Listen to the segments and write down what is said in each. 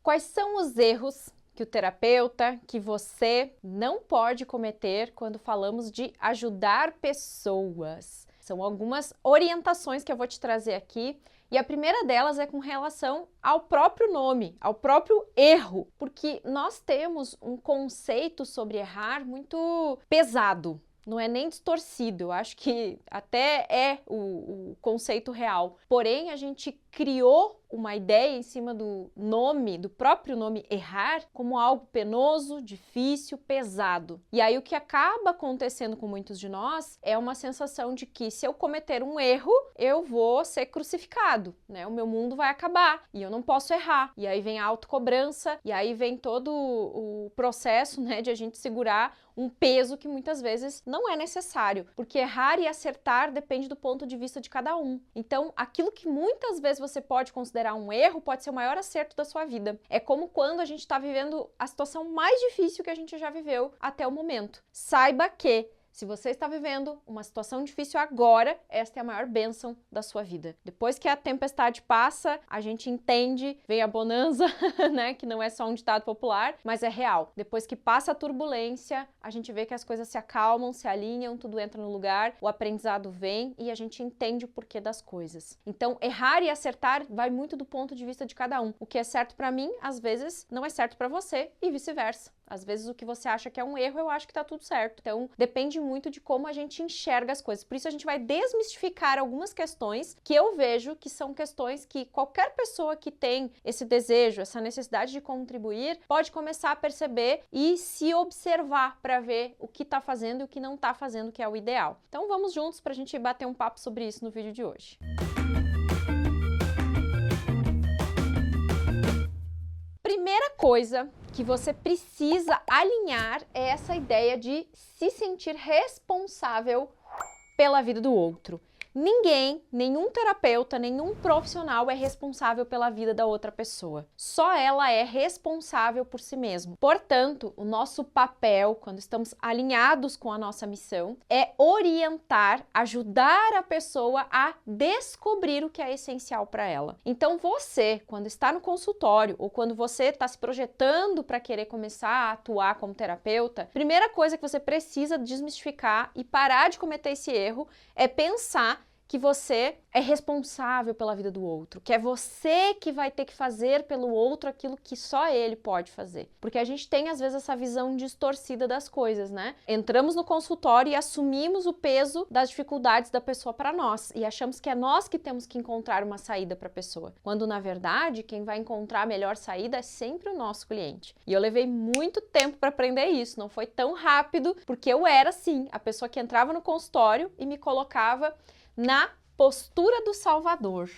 Quais são os erros que o terapeuta, que você não pode cometer quando falamos de ajudar pessoas? São algumas orientações que eu vou te trazer aqui. E a primeira delas é com relação ao próprio nome, ao próprio erro, porque nós temos um conceito sobre errar muito pesado. Não é nem distorcido, eu acho que até é o conceito real. Porém, a gente criou uma ideia em cima do nome, do próprio nome errar, como algo penoso, difícil, pesado. E aí o que acaba acontecendo com muitos de nós é uma sensação de que se eu cometer um erro, eu vou ser crucificado, né? O meu mundo vai acabar e eu não posso errar. E aí vem a autocobrança, e aí vem todo o processo, né, de a gente segurar um peso que muitas vezes não é necessário, porque errar e acertar depende do ponto de vista de cada um. Então, aquilo que muitas vezes você pode considerar um erro pode ser o maior acerto da sua vida. É como quando a gente está vivendo a situação mais difícil que a gente já viveu até o momento. Saiba que se você está vivendo uma situação difícil agora, esta é a maior bênção da sua vida. Depois que a tempestade passa, a gente entende, vem a bonança, né? Que não é só um ditado popular, mas é real. Depois que passa a turbulência, a gente vê que as coisas se acalmam, se alinham, tudo entra no lugar, o aprendizado vem e a gente entende o porquê das coisas. Então, errar e acertar vai muito do ponto de vista de cada um. O que é certo para mim, às vezes, não é certo para você e vice-versa. Às vezes o que você acha que é um erro, eu acho que tá tudo certo. Então, depende muito de como a gente enxerga as coisas. Por isso a gente vai desmistificar algumas questões que eu vejo que são questões que qualquer pessoa que tem esse desejo, essa necessidade de contribuir, pode começar a perceber e se observar para ver o que tá fazendo e o que não tá fazendo, que é o ideal. Então, vamos juntos pra gente bater um papo sobre isso no vídeo de hoje. Primeira coisa que você precisa alinhar é essa ideia de se sentir responsável pela vida do outro. Ninguém, nenhum terapeuta, nenhum profissional é responsável pela vida da outra pessoa. Só ela é responsável por si mesma. Portanto, o nosso papel, quando estamos alinhados com a nossa missão, é orientar, ajudar a pessoa a descobrir o que é essencial para ela. Então, você, quando está no consultório ou quando você está se projetando para querer começar a atuar como terapeuta, primeira coisa que você precisa desmistificar e parar de cometer esse erro é pensar que você é responsável pela vida do outro, que é você que vai ter que fazer pelo outro aquilo que só ele pode fazer. Porque a gente tem, às vezes, essa visão distorcida das coisas, né? Entramos no consultório e assumimos o peso das dificuldades da pessoa para nós e achamos que é nós que temos que encontrar uma saída para a pessoa, quando, na verdade, quem vai encontrar a melhor saída é sempre o nosso cliente. E eu levei muito tempo para aprender isso, não foi tão rápido, porque eu era, sim, a pessoa que entrava no consultório e me colocava na postura do salvador.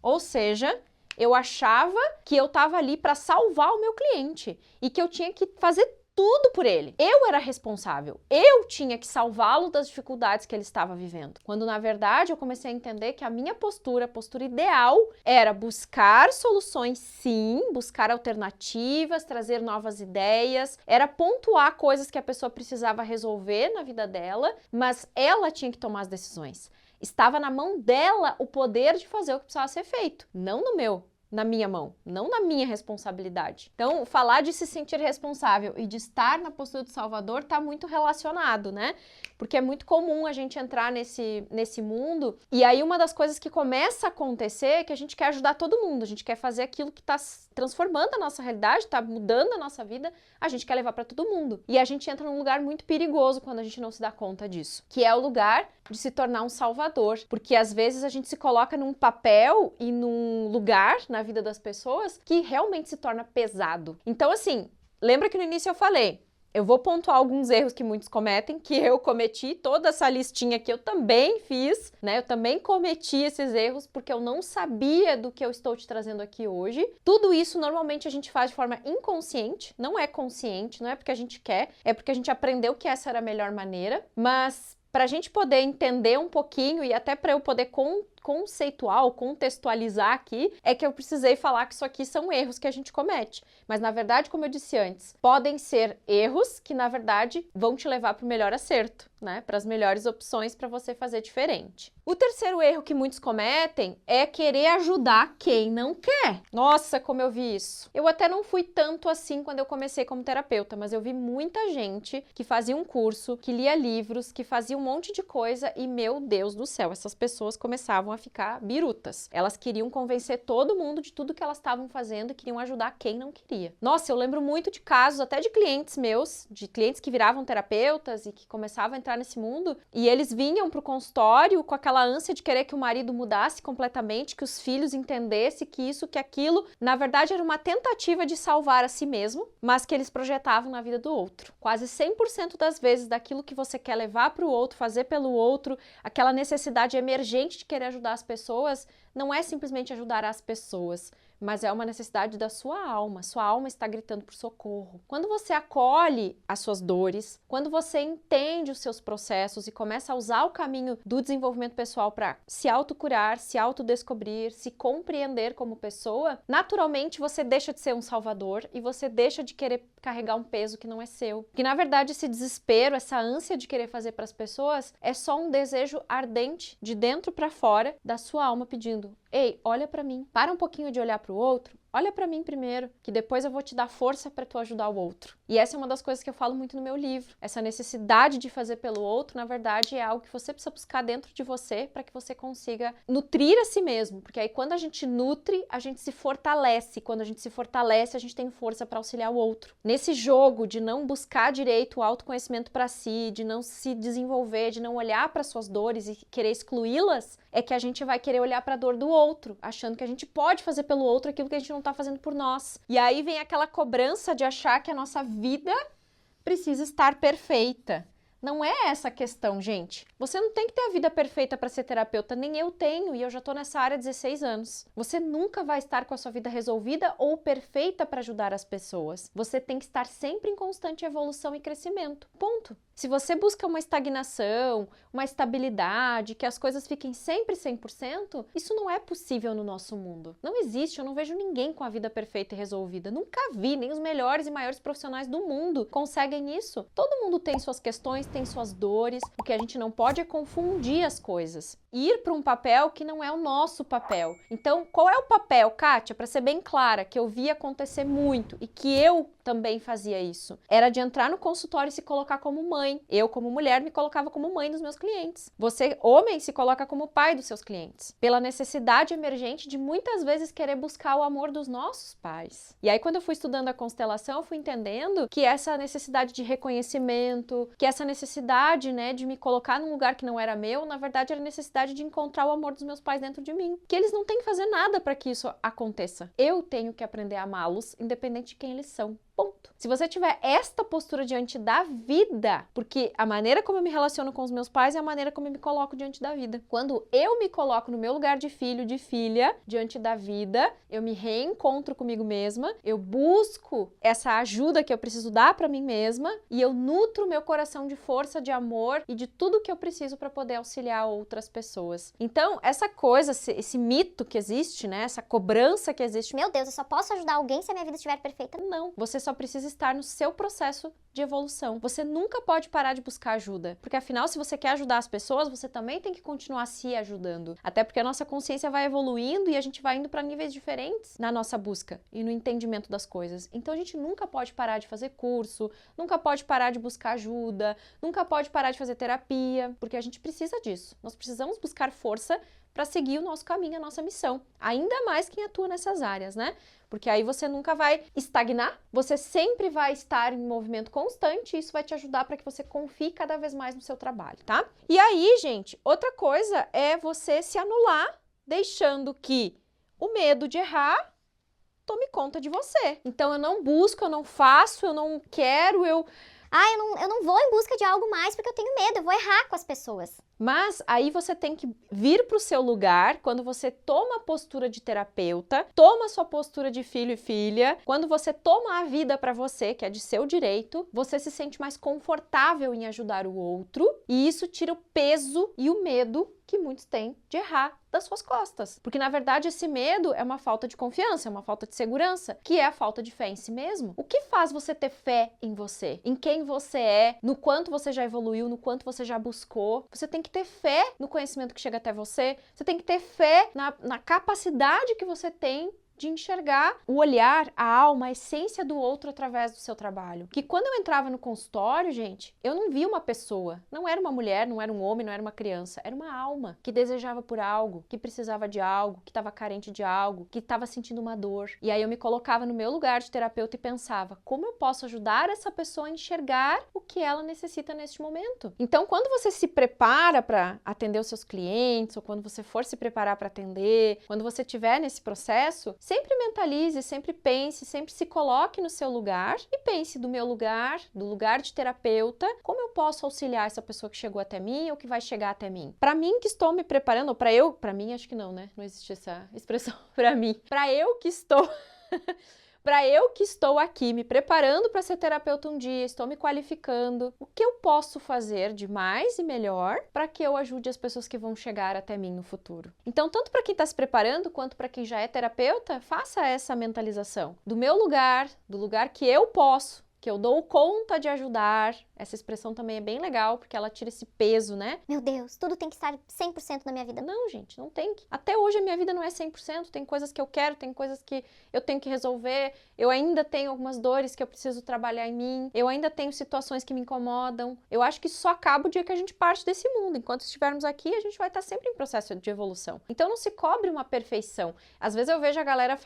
Ou seja, eu achava que eu estava ali para salvar o meu cliente e que eu tinha que fazer tudo por ele. Eu era responsável, eu tinha que salvá-lo das dificuldades que ele estava vivendo. Quando, na verdade, eu comecei a entender que a minha postura, a postura ideal, era buscar soluções, sim, buscar alternativas, trazer novas ideias, era pontuar coisas que a pessoa precisava resolver na vida dela, mas ela tinha que tomar as decisões. Estava na mão dela o poder de fazer o que precisava ser feito, não no meu, na minha mão, não na minha responsabilidade. Então, falar de se sentir responsável e de estar na postura do salvador está muito relacionado, né? Porque é muito comum a gente entrar nesse mundo e aí uma das coisas que começa a acontecer é que a gente quer ajudar todo mundo, a gente quer fazer aquilo que está transformando a nossa realidade, está mudando a nossa vida, a gente quer levar para todo mundo. E a gente entra num lugar muito perigoso quando a gente não se dá conta disso, que é o lugar de se tornar um salvador, porque às vezes a gente se coloca num papel e num lugar na vida das pessoas que realmente se torna pesado. Então, assim, lembra que no início eu falei, eu vou pontuar alguns erros que muitos cometem, que eu cometi, toda essa listinha que eu também fiz, né? Eu também cometi esses erros porque eu não sabia do que eu estou te trazendo aqui hoje. Tudo isso normalmente a gente faz de forma inconsciente, não é consciente, não é porque a gente quer, é porque a gente aprendeu que essa era a melhor maneira, mas para a gente poder entender um pouquinho e até para eu poder conceitual, contextualizar aqui, é que eu precisei falar que isso aqui são erros que a gente comete. Mas, na verdade, como eu disse antes, podem ser erros que, na verdade, vão te levar para o melhor acerto, né? Para as melhores opções para você fazer diferente. O terceiro erro que muitos cometem é querer ajudar quem não quer. Nossa, como eu vi isso. Eu até não fui tanto assim quando eu comecei como terapeuta, mas eu vi muita gente que fazia um curso, que lia livros, que fazia um monte de coisa e, meu Deus do céu, essas pessoas começavam a ficar birutas. Elas queriam convencer todo mundo de tudo que elas estavam fazendo e queriam ajudar quem não queria. Nossa, eu lembro muito de casos, até de clientes meus, de clientes que viravam terapeutas e que começavam a entrar nesse mundo, e eles vinham pro consultório com aquela ânsia de querer que o marido mudasse completamente, que os filhos entendessem que isso, que aquilo, na verdade era uma tentativa de salvar a si mesmo, mas que eles projetavam na vida do outro. Quase 100% das vezes daquilo que você quer levar para o outro, fazer pelo outro, aquela necessidade emergente de querer ajudar as pessoas, não é simplesmente ajudar as pessoas, mas é uma necessidade da sua alma. Sua alma está gritando por socorro. Quando você acolhe as suas dores, quando você entende os seus processos e começa a usar o caminho do desenvolvimento pessoal para se autocurar, se autodescobrir, se compreender como pessoa, naturalmente você deixa de ser um salvador e você deixa de querer carregar um peso que não é seu. Que na verdade esse desespero, essa ânsia de querer fazer para as pessoas é só um desejo ardente de dentro para fora da sua alma pedindo: ei, olha para mim, para um pouquinho de olhar para o outro, olha para mim primeiro, que depois eu vou te dar força para tu ajudar o outro. E essa é uma das coisas que eu falo muito no meu livro. Essa necessidade de fazer pelo outro, na verdade, é algo que você precisa buscar dentro de você para que você consiga nutrir a si mesmo. Porque aí quando a gente nutre, a gente se fortalece. Quando a gente se fortalece, a gente tem força para auxiliar o outro. Nesse jogo de não buscar direito o autoconhecimento para si, de não se desenvolver, de não olhar para suas dores e querer excluí-las, é que a gente vai querer olhar para a dor do outro, achando que a gente pode fazer pelo outro aquilo que a gente não está fazendo por nós. E aí vem aquela cobrança de achar que a nossa vida precisa estar perfeita. Não é essa a questão, gente. Você não tem que ter a vida perfeita para ser terapeuta, nem eu tenho, e eu já estou nessa área há 16 anos. Você nunca vai estar com a sua vida resolvida ou perfeita para ajudar as pessoas. Você tem que estar sempre em constante evolução e crescimento. Ponto. Se você busca uma estagnação, uma estabilidade, que as coisas fiquem sempre 100%, isso não é possível no nosso mundo. Não existe, eu não vejo ninguém com a vida perfeita e resolvida. Nunca vi, nem os melhores e maiores profissionais do mundo conseguem isso. Todo mundo tem suas questões, tem suas dores. O que a gente não pode é confundir as coisas. Ir para um papel que não é o nosso papel. Então, qual é o papel, Kátia? Para ser bem clara, que eu vi acontecer muito e que eu também fazia isso. Era de entrar no consultório e se colocar como mãe. Eu, como mulher, me colocava como mãe dos meus clientes. Você, homem, se coloca como pai dos seus clientes. Pela necessidade emergente de muitas vezes querer buscar o amor dos nossos pais. E aí, quando eu fui estudando a constelação, eu fui entendendo que essa necessidade de reconhecimento, que essa necessidade, né, de me colocar num lugar que não era meu, na verdade era necessidade de encontrar o amor dos meus pais dentro de mim. Que eles não têm que fazer nada para que isso aconteça. Eu tenho que aprender a amá-los, independente de quem eles são. Ponto. Se você tiver esta postura diante da vida, porque a maneira como eu me relaciono com os meus pais é a maneira como eu me coloco diante da vida. Quando eu me coloco no meu lugar de filho, de filha, diante da vida, eu me reencontro comigo mesma, eu busco essa ajuda que eu preciso dar para mim mesma e eu nutro meu coração de força, de amor e de tudo que eu preciso para poder auxiliar outras pessoas. Então, essa coisa, esse mito que existe, né, essa cobrança que existe, Meu Deus, eu só posso ajudar alguém se a minha vida estiver perfeita. não, você só precisa estar no seu processo de evolução. Você nunca pode parar de buscar ajuda, porque afinal, se você quer ajudar as pessoas, você também tem que continuar se ajudando. Até porque a nossa consciência vai evoluindo e a gente vai indo para níveis diferentes na nossa busca e no entendimento das coisas. Então a gente nunca pode parar de fazer curso, nunca pode parar de buscar ajuda, nunca pode parar de fazer terapia, porque a gente precisa disso. Nós precisamos buscar força para seguir o nosso caminho, a nossa missão. Ainda mais quem atua nessas áreas, né? Porque aí você nunca vai estagnar, você sempre vai estar em movimento constante e isso vai te ajudar para que você confie cada vez mais no seu trabalho, tá? E aí, gente, outra coisa é você se anular, deixando que o medo de errar tome conta de você. Então eu não busco, eu não faço, eu não quero, Eu não vou em busca de algo mais porque eu tenho medo, eu vou errar com as pessoas. Mas aí você tem que vir para o seu lugar quando você toma a postura de terapeuta, toma a sua postura de filho e filha, quando você toma a vida para você, que é de seu direito, você se sente mais confortável em ajudar o outro e isso tira o peso e o medo que muitos têm de errar das suas costas. Porque, na verdade, esse medo é uma falta de confiança, é uma falta de segurança, que é a falta de fé em si mesmo. O que faz você ter fé em você? Em quem você é? No quanto você já evoluiu? No quanto você já buscou? Você tem que ter fé no conhecimento que chega até você. Você tem que ter fé na capacidade que você tem de enxergar o olhar, a alma, a essência do outro através do seu trabalho. Que quando eu entrava no consultório, gente, eu não via uma pessoa. Não era uma mulher, não era um homem, não era uma criança. Era uma alma que desejava por algo, que precisava de algo, que estava carente de algo, que estava sentindo uma dor. E aí eu me colocava no meu lugar de terapeuta e pensava, como eu posso ajudar essa pessoa a enxergar o que ela necessita neste momento? Então, quando você se prepara para atender os seus clientes, ou quando você for se preparar para atender, quando você estiver nesse processo, sempre mentalize, sempre pense, sempre se coloque no seu lugar e pense do meu lugar, do lugar de terapeuta, como eu posso auxiliar essa pessoa que chegou até mim ou que vai chegar até mim. Para mim que estou me preparando, ou para mim acho que não, né? Não existe essa expressão para mim. Para eu que estou aqui me preparando para ser terapeuta um dia, estou me qualificando, o que eu posso fazer de mais e melhor para que eu ajude as pessoas que vão chegar até mim no futuro? Então, tanto para quem está se preparando quanto para quem já é terapeuta, faça essa mentalização. Do meu lugar, do lugar que eu posso, que eu dou conta de ajudar. Essa expressão também é bem legal, porque ela tira esse peso, né? Meu Deus, tudo tem que estar 100% na minha vida. Não, gente, não tem que. Até hoje a minha vida não é 100%, tem coisas que eu quero, tem coisas que eu tenho que resolver, eu ainda tenho algumas dores que eu preciso trabalhar em mim, eu ainda tenho situações que me incomodam. Eu acho que isso só acaba o dia que a gente parte desse mundo. Enquanto estivermos aqui, a gente vai estar sempre em processo de evolução. Então não se cobre uma perfeição. Às vezes eu vejo a galera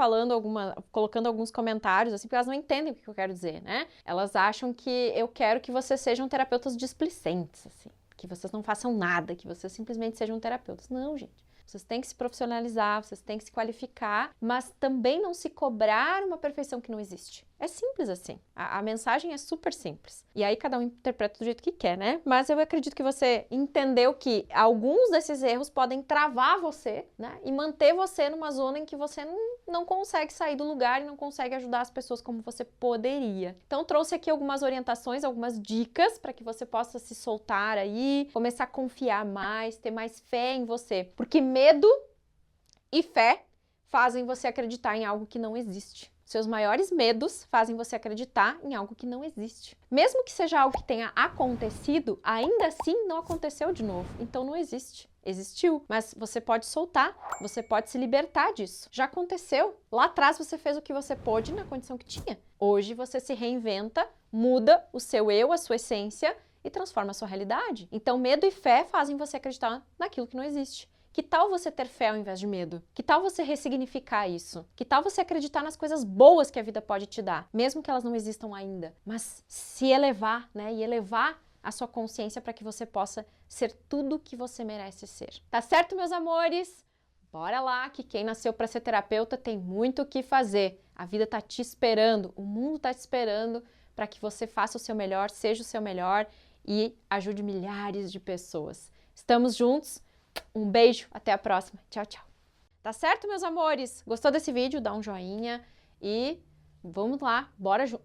colocando alguns comentários, assim, porque elas não entendem o que eu quero dizer, né? Elas acham que eu quero que vocês sejam terapeutas displicentes, assim, que vocês não façam nada, que vocês simplesmente sejam terapeutas. Não, gente. Vocês têm que se profissionalizar, vocês têm que se qualificar, mas também não se cobrar uma perfeição que não existe. É simples assim. A mensagem é super simples. E aí cada um interpreta do jeito que quer, né? Mas eu acredito que você entendeu que alguns desses erros podem travar você, né? E manter você numa zona em que você não consegue sair do lugar e não consegue ajudar as pessoas como você poderia. Então trouxe aqui algumas orientações, algumas dicas para que você possa se soltar aí, começar a confiar mais, ter mais fé em você. Porque medo e fé fazem você acreditar em algo que não existe. Seus maiores medos fazem você acreditar em algo que não existe. Mesmo que seja algo que tenha acontecido, ainda assim não aconteceu de novo. Então não existe. Existiu, mas você pode soltar, você pode se libertar disso. Já aconteceu. Lá atrás você fez o que você pôde na condição que tinha. Hoje você se reinventa, muda o seu eu, a sua essência e transforma a sua realidade. Então medo e fé fazem você acreditar naquilo que não existe. Que tal você ter fé ao invés de medo? Que tal você ressignificar isso? Que tal você acreditar nas coisas boas que a vida pode te dar, mesmo que elas não existam ainda? Mas se elevar, né? E elevar a sua consciência para que você possa ser tudo que você merece ser. Tá certo, meus amores? Bora lá, que quem nasceu para ser terapeuta tem muito o que fazer. A vida tá te esperando, o mundo tá te esperando para que você faça o seu melhor, seja o seu melhor e ajude milhares de pessoas. Estamos juntos? Um beijo, até a próxima. Tchau, tchau. Tá certo, meus amores? Gostou desse vídeo? Dá um joinha e vamos lá, bora junto.